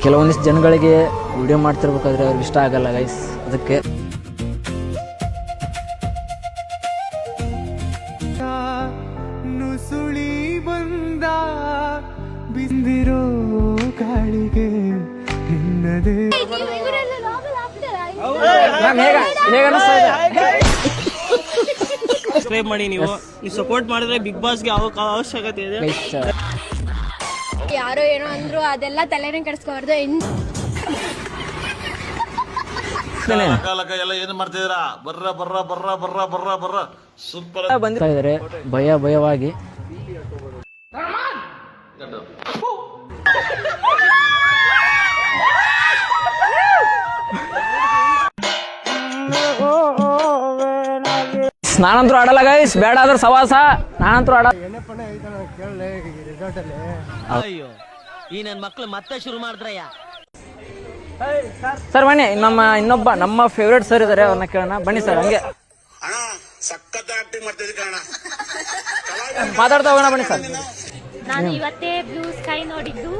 ಕೆಲವೊಂದಿಷ್ಟು ಜನಗಳಿಗೆ ವಿಡಿಯೋ ಮಾಡ್ತಿರ್ಬೇಕಾದ್ರೆ ಅವ್ರಿಗೆ ಇಷ್ಟ ಆಗಲ್ಲ ಗೈಸ್. ಅದಕ್ಕೆ ನುಸುಳಿ ಬಂದ ಬಿಂದಿರೋ ಗಾಳಿಗೆ ನಿನ್ನದೇ ಸಬ್ಸ್ಕ್ರೈಬ್ ಮಾಡಿ. ನೀವು ಸಪೋರ್ಟ್ ಮಾಡಿದ್ರೆ ಬಿಗ್ ಬಾಸ್ಗೆ ಅವಶ್ಯಕತೆ ಇದೆ. ಯಾರೋ ಏನೋ ಅಂದ್ರು ಅದೆಲ್ಲ ತಲೆನೇ ಕೆಡಿಸ್ಕೋಬಾರ್ದು. ಎಲ್ಲ ಏನು ಮಾಡ್ತಿದ್ದೀರಾ? ಬರ್ರ ಬರ್ರ ಬರ್ರ ಬರ್ರ ಬರ್ರ ಬರ್ರ ಸೂಪರ್ ಬಂದಿರ್ತಾ ಇದಾರೆ ಭಯವಾಗಿ. ನಾನಂತರೂ ಆಡಲ್ಲ ಗೈಸ್, ಬೇಡ ಆದ್ರೆ ಸವಾಸ. ನಾನಂತರೂ ಆಡ. ಅಯ್ಯೋ, ಈ ನನ್ ಮಕ್ಳು ಮತ್ತೆ ಶುರು ಮಾಡಿದ್ರಯ್ಯ. ಸರ್ ಬನ್ನಿ, ಇನ್ನೊಬ್ಬ ನಮ್ಮ ಫೇವ್ರೇಟ್ ಸರ್ ಇದಾರೆ, ಅವ್ರನ್ನ ಕೇಳೋಣ. ಬನ್ನಿ ಸರ್. ಹಂಗೆ ಮಾತಾಡ್ತಾ ಹೋಗೋಣ ಬನ್ನಿ ಸರ್. ನಾನು ಇವತ್ತೇ ಬ್ಲೂ ಸ್ಕೈ ನೋಡಿದ್ದು.